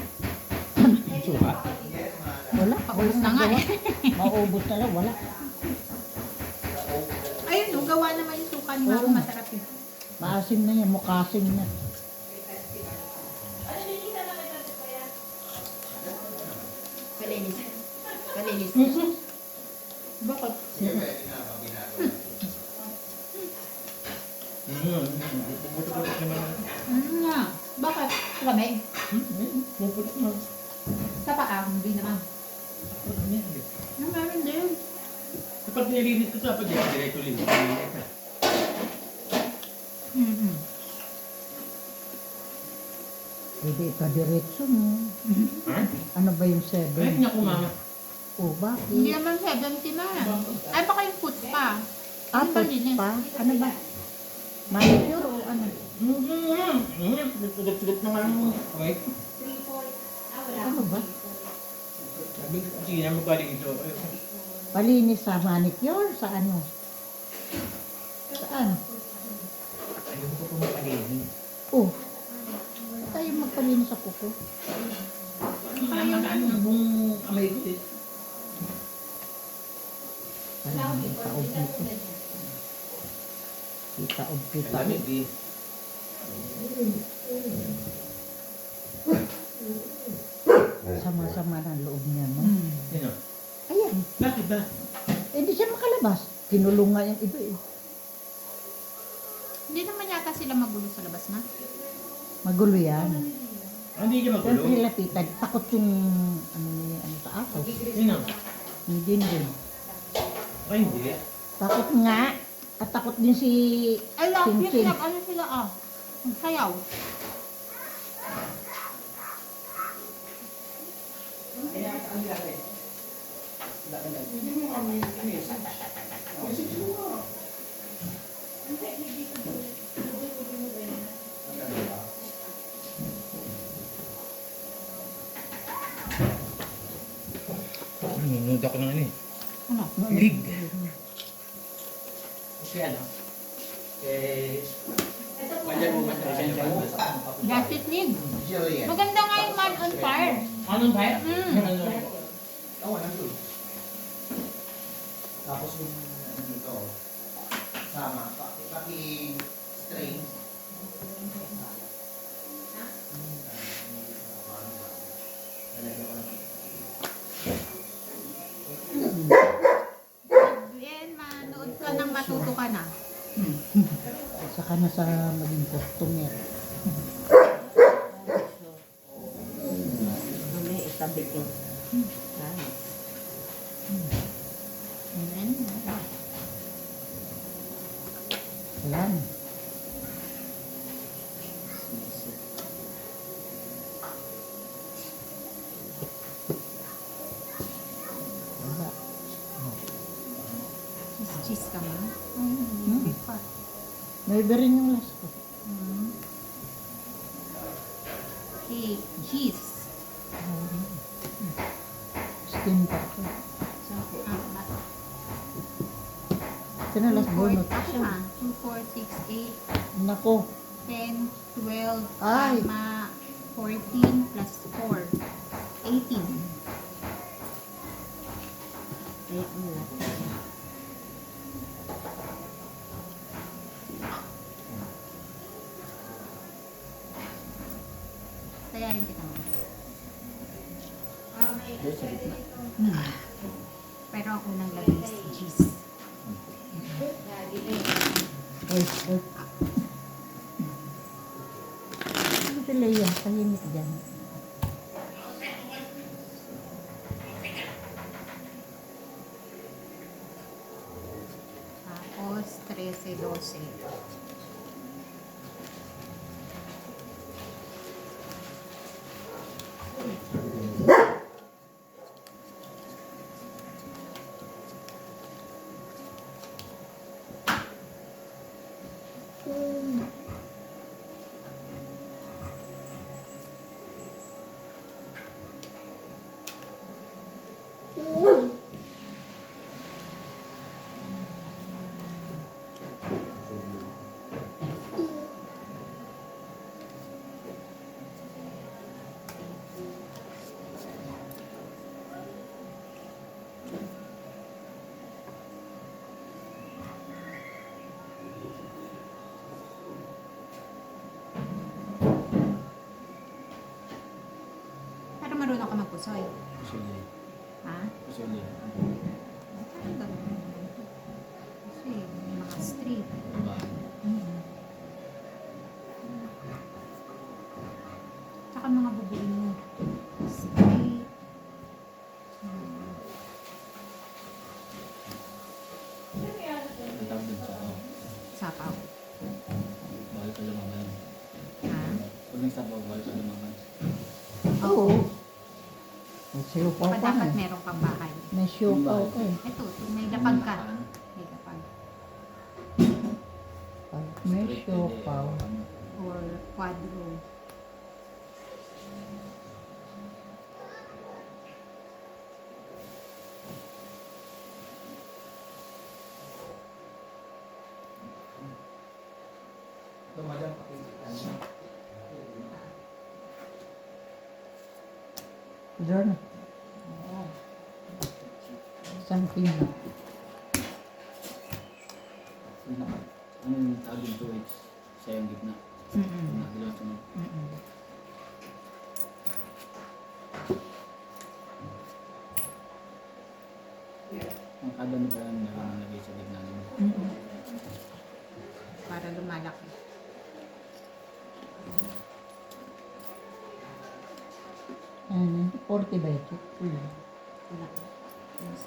Suka. Wala. Paubos na nga eh. Maubos na lang. Wala. Ayun, no, gawa naman yung suka ni Mama. Oo. Masarap yun. Maasim na yan. Mukasim na. Palinis. Palinis. Bakit? Puputok naman. Nga. Bakit? Lamig? Puputok Sa paa, hindi naman. Meron din. Kapag nilinis ko sa pag diretso linis. Mm-hmm. Pwede ka diretso mo. Ha? Ano ba yung Ay, 7? naku mama. Oh, Hindi bakit? naman 70 na. Ay, baka yung foot pa. Apat pa? Ano ba? Manicure o ano? Sugat-sugat na nga yung kamay. Ano ba? Sabi ko, sige naman pwede ito. Palinis sa manicure? Sa ano? Saan? Ayaw ko pumapalinis. Oh. Tayo magpalinis sa kuko. Ayaw na ang buong kamay ko eh. Parang itaob dito. Itaob, itaob. Lamig eh. Sama-sama ng loob niya, no? Sino? Ayan. Bakit ba? Hindi siya makalabas. Kinulong nga yung iba eh. Hindi naman yata sila magulo sa labas na. Magulo yan. Hindi siya Siyempre magulo. lapitan. Takot yung ano sa aso. Sino? Hindi din. Ay, hindi. Takot nga. At takot din si Ay, last week, Chin-chin. ano sila sayaw. Nunod ako ng ano eh. Ano? Lig. Kasi ano? Eh... Wajan mo ba tayo sa Justice League. Jillian. Maganda nga yung Man on Fire. Anong kaya? Mm. Oo, nandun. Tapos yung dito, sama, paki-strain. Bien, manood ka nang matuto ka na. saka na sa maging customer. Kami itabi ko. Amen. Ayan. Wala. Cheese ka ma. Hindi pa. May iba rin yung last ko. Okay, cheese. Skin pa ko. Ah, Ito na last bonus. 2, 4, 6, 8, Nako. 10, 12, Ay. tama, 14 plus 4, 18. Ay, wala. Tayarin kita mo. Pero ang unang lagay is cheese. Oy, oy. Ano sila yan? Tahimik dyan. Tapos 13, 12. Pero marunong ka magpusoy. Kusulay. Ha? Kusulay. Parang ganun. Kasi may mga street. Diba? Tsaka mga bubuin mo. Sapaw. Bawal ka lumaban. Ha? Pag nagsabaw, bawal ka lumaban. Oo. May siupaw Pa ka dapat na. meron kang bahay. May siupaw ka eh. Ito, may lapag ka. May lapag. Pag may siupaw. Or quadro. Diyan. Isang kilo. Ano yung tawag dito eh? Siya yung gitna. Mm-mm. Nagalaw ito. Mm-mm. Ang kada na parang nalagay sa gitna nyo. Mm-mm. Para lumalaki. Ano? 40 ba ito? Wala. Yes.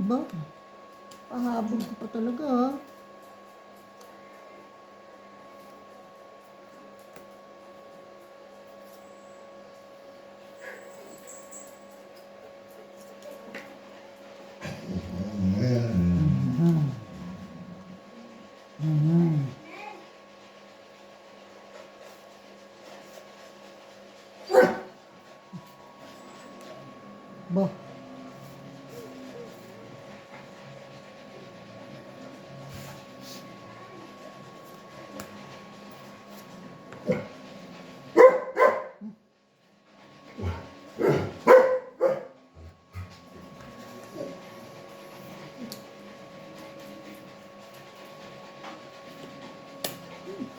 Ba? Pahabol ko pa talaga ah. Mhm. Mhm. Ba?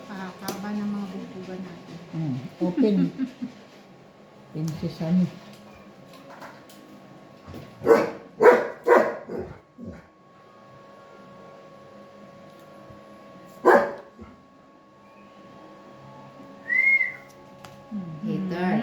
Pakakaba ng mga bugbugan natin. Open. Prinsessan. Hater.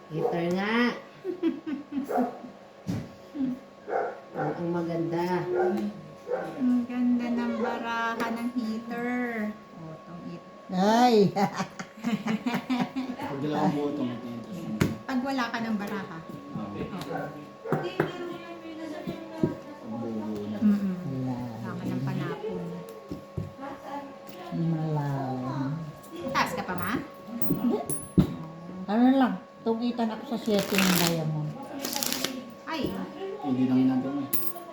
Hater nga. Ang maganda. Ang ganda ng baraha ng heater. O, itong heater. Ay! Pag dalawang buo itong interest mo. Pag wala ka ng baraha. Pag buo na. Mm-mm. Wala. Wala ka ng panapon. Malaw. Taas ka pa, ma? Ano lang, tungitan ako sa setting ng diamond. Ay, Hindi lang inatin mo eh.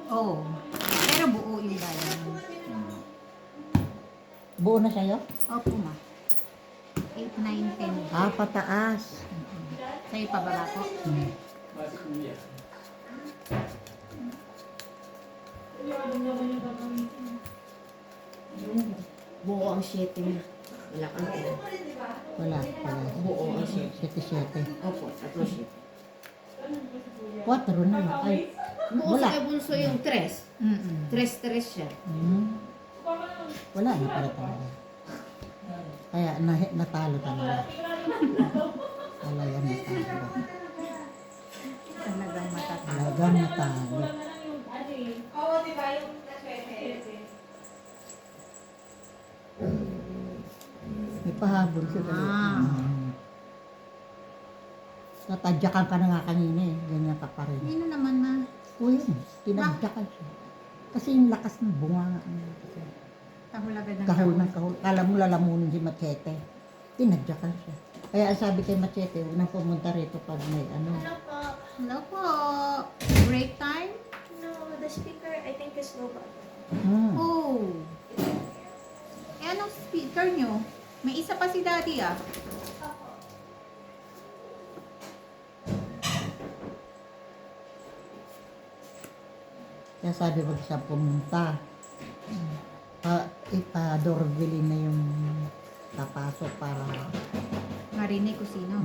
oo. Pero buo yung diamond. Buo na sa'yo? Opo, ma. 8, 9, 10. Ah, pataas. Sa'yo pababa po. 7 na. Wala kang pera. Wala. Buo ang 7. 7-7. Opo, 7. 4 na. Ay, Buo wala. sa bunso yung 3. 3 siya. Wala na pala talaga. Kaya natalo talaga. Wala yan natalo. Talagang matatalo. Talagang natalo. Oo, di ba yung naswerte? May pahabol sila. Tatadyakan ka na nga kanina eh. Ganyan ka pa rin. Sino naman ma? O yun, tinadyakan siya. Kasi yung lakas ng bunga nga. Kahulagan ng Kahul ng kahul. Kala mo lalamunin si Machete. Tinadyakan siya. Kaya ang sabi kay Machete, huwag nang pumunta rito pag may ano. Hello po. Hello po. Break time? No, the speaker I think is low ba? Oh. Eh, anong speaker nyo? May isa pa si Daddy ah. Kaya sabi wag siya pumunta. Ipa-doorbellin na yung papasok para Marinig ko sino.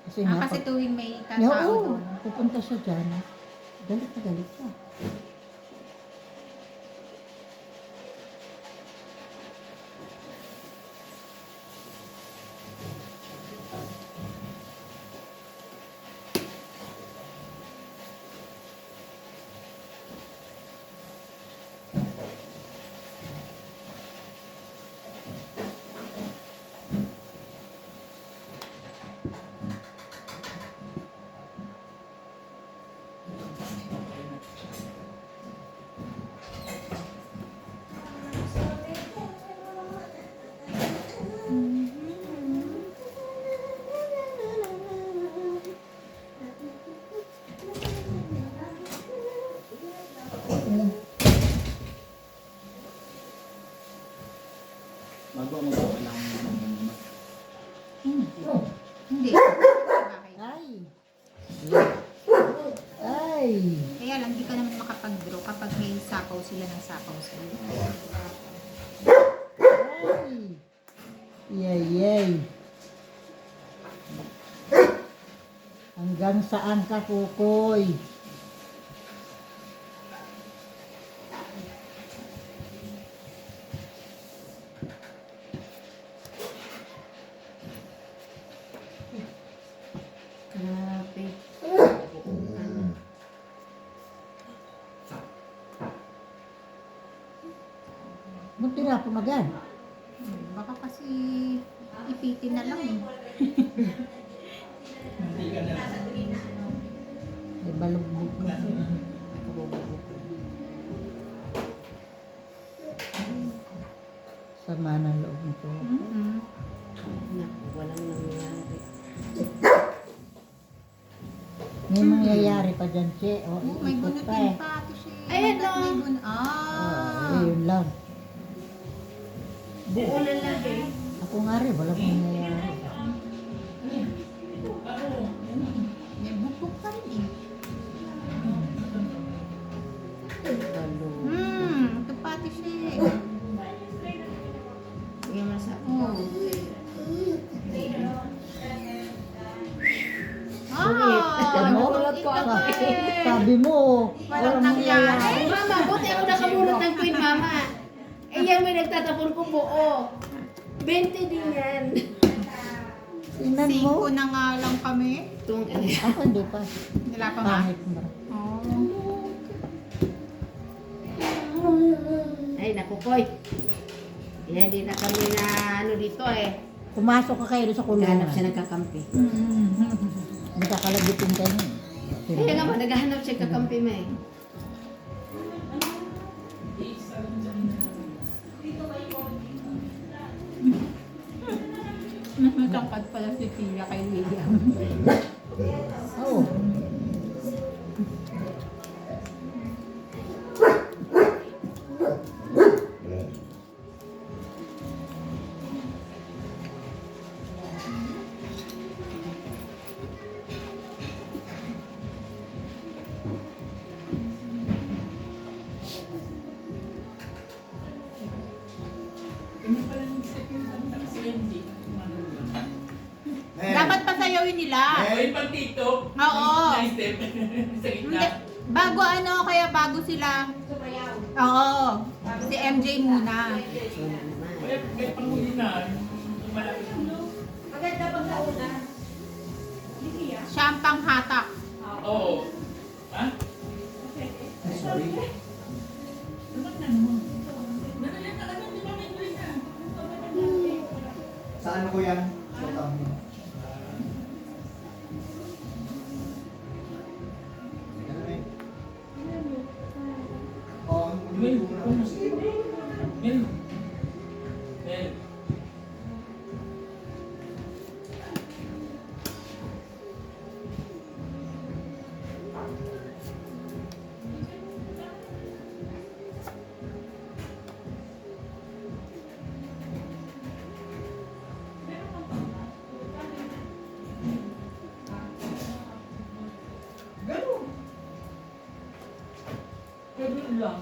Kasi nga, Kasi tuwing may oo, tatao doon. pupunta siya dyan. Galit na galit siya. Bago magawa lang ng Hindi. Bakit? Ay! Ay! Kaya lang, di ka naman makapag-draw kapag may sapaw sila ng sapaw sa'yo. Ay! Yay! Hanggang saan ka, Kukoy? Grabe. Ba't tinapon agad? Baka kasi ipitin na lang eh. May balugbog ka. Sama ng loob nito. Naku, walang nangyari. May mangyayari pa dyan, Che. O, Oh, may ikot bunutin pa eh. pa. Ito siya. Ayan, May oh. bun- Ayun lang. Buo na lang eh. Ako nga rin, walang mangyayari. May bukbuk pa rin eh. Talo. Ito pati siya eh. Yung masabi. Oh. Sabi mo? Sabi mo, Walang nangyari. Mama, buti ako nakabulot ng queen, mama. Eh, yan may nagtatapon ko buo. 20 din yan. Inan mo. 5 na nga lang kami. Itong Ako hindi pa. Nila pa nga. Pangit mo. Oh. Ay, naku, Koy. Hindi na kami na ano dito eh. Pumasok ka kayo sa kulungan. Naghanap siya ng kakampi. Hindi ka kalabitin ka niya. Kaya nga ba, naghahanap siya kakampi mo eh. Matangkad pala si Pia kay William. Oo. sila. May pang TikTok. Oo. Nice step. Sa gitna. Hindi, bago ano, kaya bago sila. Oo. Si MJ muna. May panghuli na. Yung malaki. Maganda pag nauna. Siya ang panghatak. Oo. Ha? Sorry. Sa ano ko yan? Sa tamo. Oh, May. yung May. May. Ganun lang.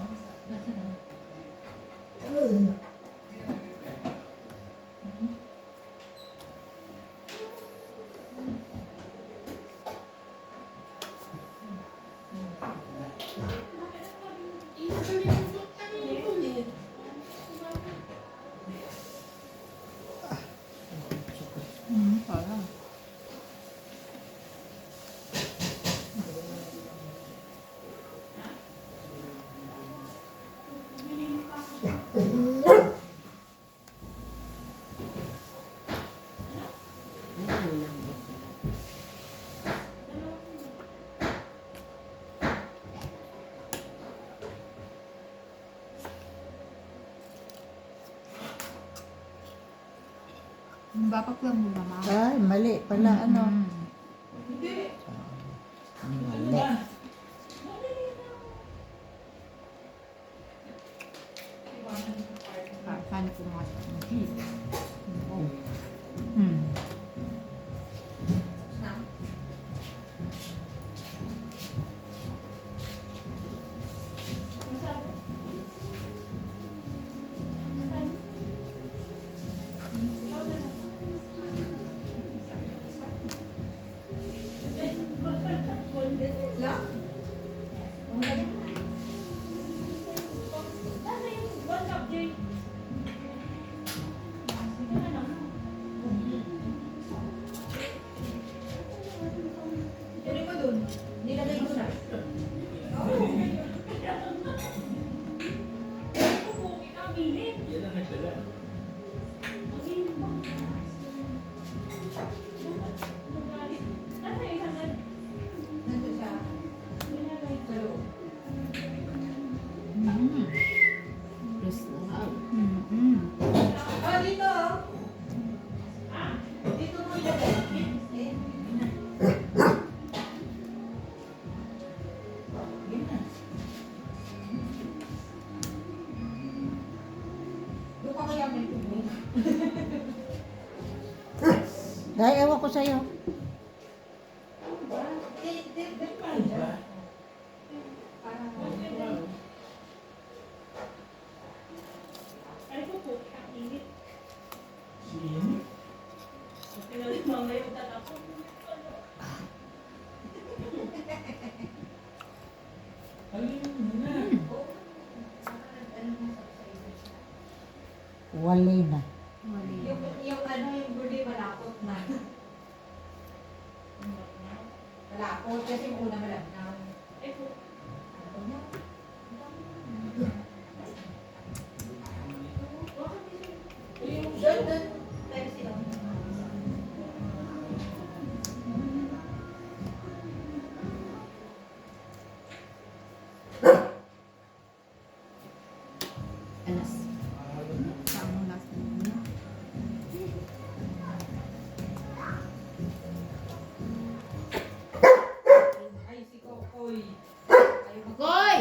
Parang. Bapak lang mo naman. Ay, mali pala, ano. Mali. Saan ko nga Hmm. What's up, Jay? Tuloy mo dun. Nilagay ko na. Yan ang nagdala. Nandun siya. Sa loob. Ah, dito. Dito mo ilagay. Doon ka kaya may tubig. Dahil ewan ko sa'yo. Ay ko po, ang init. Sino? Pinalit mama yung tatak ko. Alin mo na. Wali na. Yung ano, yung birthday malapot na. Malapot kasi yung una malapot. Ay ko. Doon, tayo sila. Alas. Saan mo last name? Ay, si Kokoy. Koy!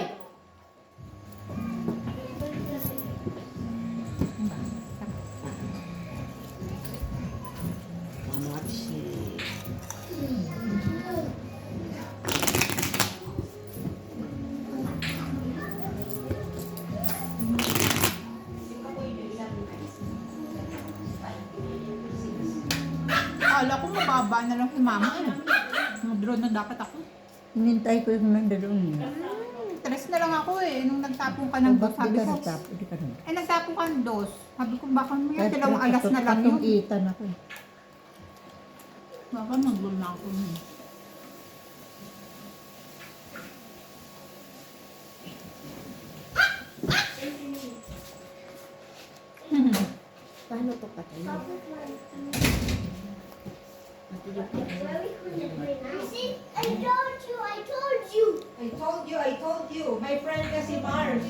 Akala ko mababa na lang si mama eh. Drone na dapat ako. Hinintay ko yung nandoon. Tres na lang ako eh. Nung nagtapong ka ng dos, Bakit sabi di ka ko. nagtapo? Di ka nagtapo. Eh, nagtapong ka ng dos. Sabi ko, baka mo yan, 2 alas na lang yun. Patong-itan ako. Baka mag-goal na ako. Paano to patayin? I told you. My friend kasi Mars.